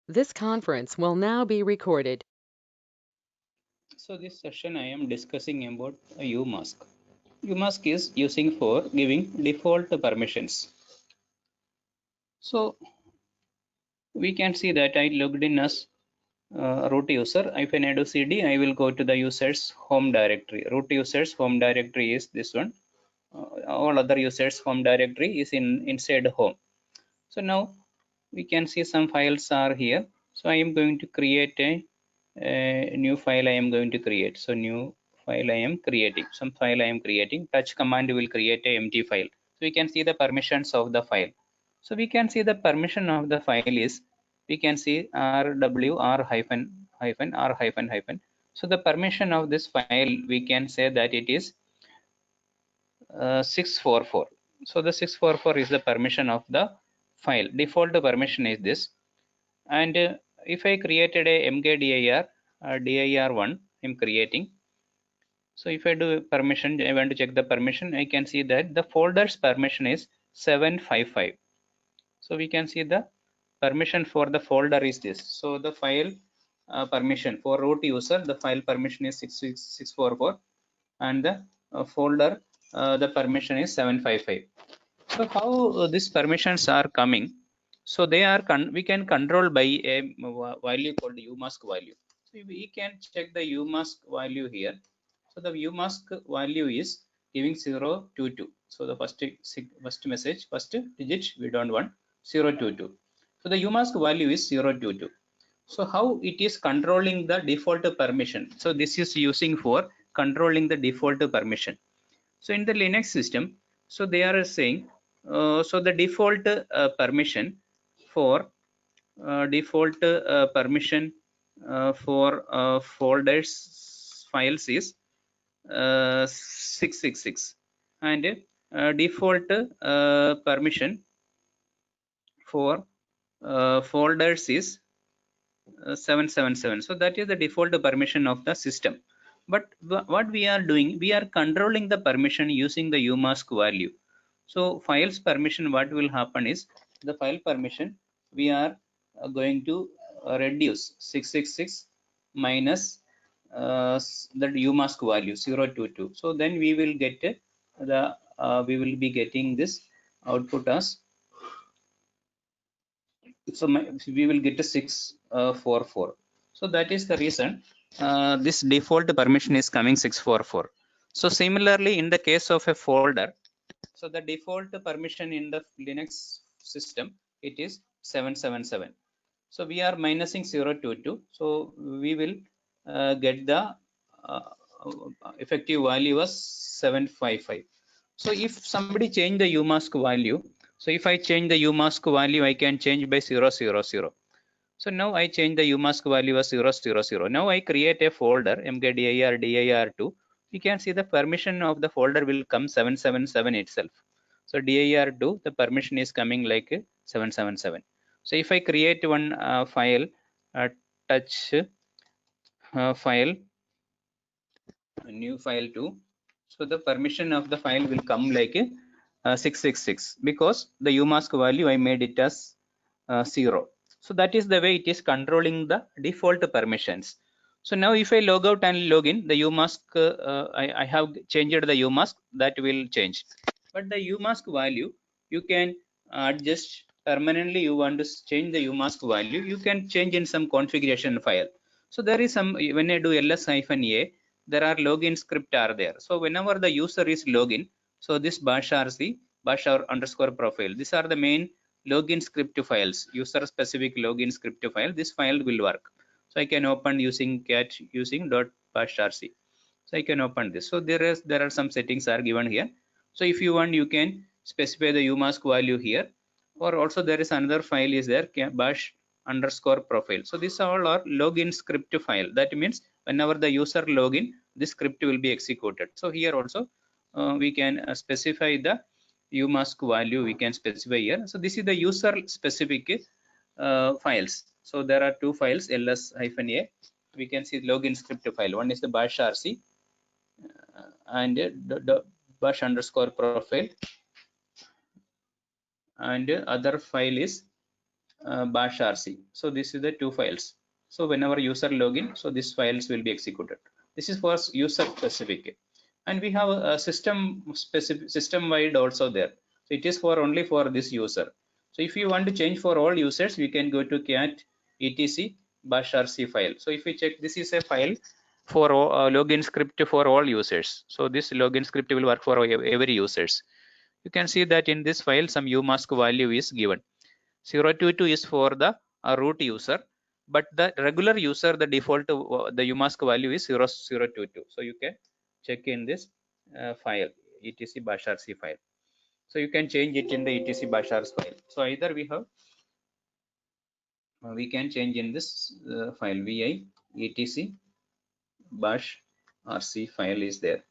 This conference will now be recorded. So this session I am discussing about a umask. Umask is using for giving default permissions. So we can see that I logged in as root user. If I do cd, I will go to the user's home directory. Root user's home directory is this one. All other users home directory is inside home. So now we can see some files are here. So I am going to create a new file. I am going to create. So new file I am creating. Some file I am creating. Touch command will create a empty file. So we can see the permissions of the file. So we can see the permission of the file is, we can see rw r hyphen hyphen r hyphen hyphen. So the permission of this file, we can say that it is 644. So the 644 is the permission of the file. Default permission is this. And if I created a mkdir dir1, I'm creating. So if I do permission, I want to check the permission. I can see that the folder's permission is 755. So we can see the permission for the folder is this. So the file permission for root user, the file permission is 644, and the folder the permission is 755. So how these permissions are coming? So they are we can control by a value called umask value. So we can check the umask value here. So the umask value is giving 022. So the first message, first digit we don't want 022. So the umask value is 022. So how it is controlling the default permission? So this is using for controlling the default permission. So in the Linux system, so they are saying, so the default permission for folders files is 666, and default permission for folders is 777. So that is the default permission of the system. But what we are doing, we are controlling the permission using the umask value. So files permission, what will happen is, the file permission we are going to reduce 666 minus the umask value 022. So then we will get the we will be getting this output as, so we will get a 644. So that is the reason this default permission is coming 644. So similarly in the case of a folder, so the default permission in the Linux system, it is 777. So we are minusing 022. So we will get the uh, effective value was 755. So if somebody change the umask value, so if I change the umask value, I can change by 000. So now I change the umask value as 000. Now I create a folder mkdir dir2. You can see the permission of the folder will come 777 itself. So dir2, the permission is coming like 777. So if I create one file, touch file, a new file too. So the permission of the file will come like 666, because the umask value I made it as 0. So that is the way it is controlling the default permissions. So now if I log out and log in, the umask I have changed the umask, that will change. But the umask value you can adjust permanently. You want to change the umask value, you can change in some configuration file. So there is some, when I do ls-a, there are login script are there. So whenever the user is login, so this bash rc bash underscore profile, these are the main login script files, user specific login script file. This file will work. So I can open using cat using dot bash rc. So I can open this. So there are some settings are given here. So if you want, you can specify the umask value here, or also there is another file is there, bash underscore profile. So these all are login script file. That means whenever the user login, this script will be executed. So here also we can specify the umask value, we can specify here. So this is the user specific files. So there are two files, ls-a, we can see login script file. One is the bash rc and the bash underscore profile, and other file is bash rc. So this is the two files. So whenever user login, so these files will be executed. This is for user specific, and we have a system specific, system wide also there. So it is for only for this user. So if you want to change for all users, we can go to cat etc bash rc file. So if we check, this is a file for login script for all users. So this login script will work for every users. You can see that in this file some umask value is given. 022 is for the root user, but the regular user, the default the umask value is 0022. So you can check in this file etc bash rc file. So you can change it in the etc bash rc file. So either we have we can change in this file vi etc bash rc file is there.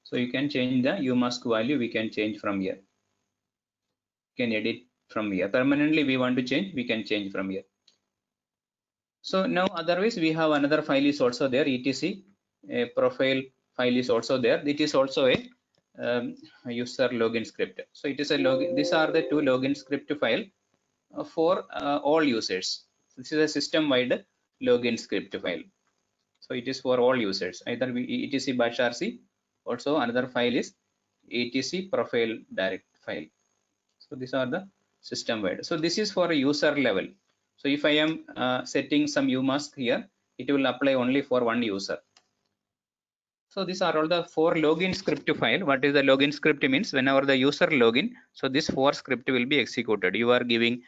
So you can change the umask value. We can change from here. You can edit from here. Permanently we want to change, we can change from here. So now otherwise we have another file is also there, etc profile file is also there. It is also a user login script. So it is a login. These are the two login script file for all users. This is a system wide login script file. So it is for all users. Either etc bash rc. Also another file is etc profile direct file. So these are the system wide. So this is for a user level. So if I am setting some umask here, it will apply only for one user. So these are all the four login script file. What is the login script means? Whenever the user login, so this four script will be executed. You are giving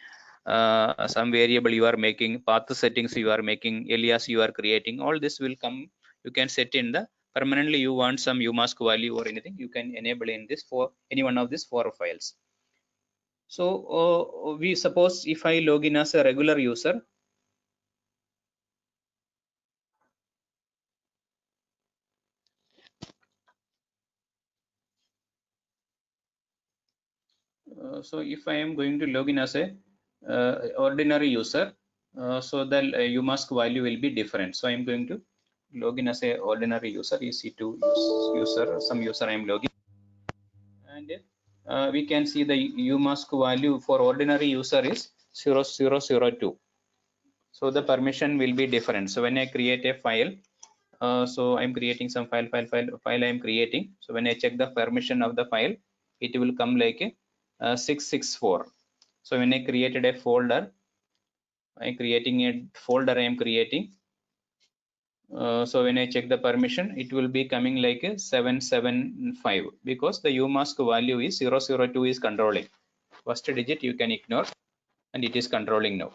some variable, you are making path settings, you are making alias, you are creating. All this will come. You can set in the permanently. You want some umask value or anything, you can enable in this for any one of these four files. So we suppose if I login as a regular user, so if I am going to login as a ordinary user, so the umask value will be different. So I am going to login as a ordinary user, ec2 user, some user I am logging, and we can see the umask value for ordinary user is 0002. So the permission will be different. So when I create a file, so I'm creating some file I am creating. So when I check the permission of the file, it will come like a 664. So when I created a folder, I'm creating a folder I am creating. So when I check the permission, it will be coming like a 775 because the umask value is 002 is controlling. First digit you can ignore and it is controlling now.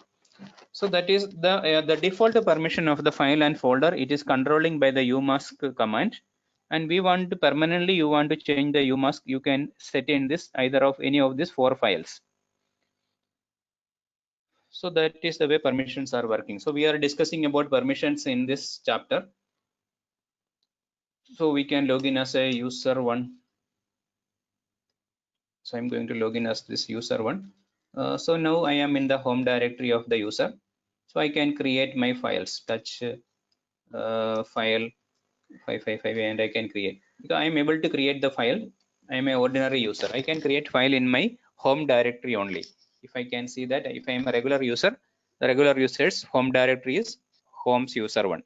So that is the default permission of the file and folder. It is controlling by the umask command, and we want to permanently, you want to change the umask, you can set in this either of any of these four files. So that is the way permissions are working. So we are discussing about permissions in this chapter. So we can log in as a user one. So I'm going to log in as this user one. So now I am in the home directory of the user. So I can create my files, touch file 555, and I can create, because I am able to create the file. I am an ordinary user, I can create file in my home directory only. If I can see that if I am a regular user, the regular users home directory is homes user one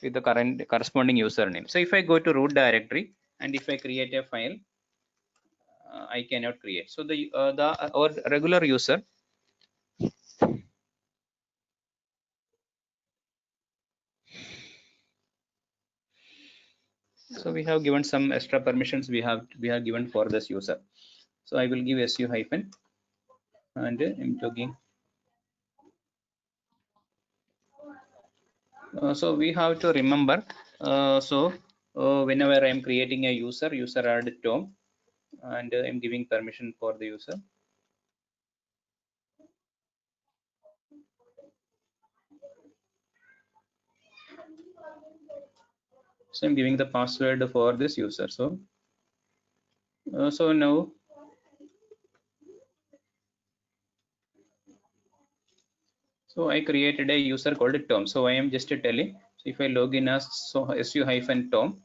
with the current corresponding username. So if I go to root directory and if I create a file, I cannot create. So our regular user, so we have given some extra permissions we have given for this user. So I will give su hyphen and I'm talking. So we have to remember, whenever I am creating a user add Tom, and I'm giving permission for the user. So I'm giving the password for this user. So now so I created a user called Tom. So I am just telling, so if I log in as su hyphen Tom,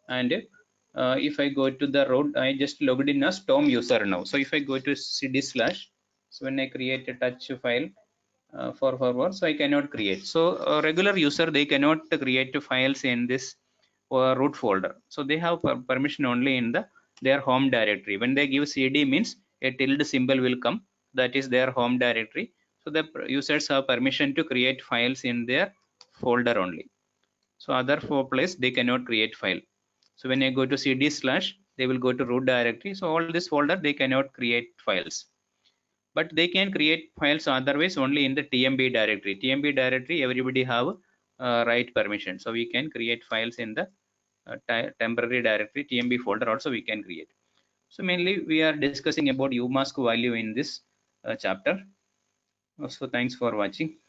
and if I go to the root, I just logged in as Tom user now. So if I go to cd slash So when I create a touch file for forward, so I cannot create. So a regular user, they cannot create files in this root folder. So they have permission only in their home directory. When they give cd means a tilde symbol will come, that is their home directory. So the users have permission to create files in their folder only. So other four place they cannot create file. So when I go to cd slash, they will go to root directory. So all this folder they cannot create files, but they can create files otherwise only in the tmb directory. Tmb directory everybody have right permission, so we can create files in the temporary directory tmb folder also we can create. So mainly we are discussing about umask value in this chapter. So thanks for watching.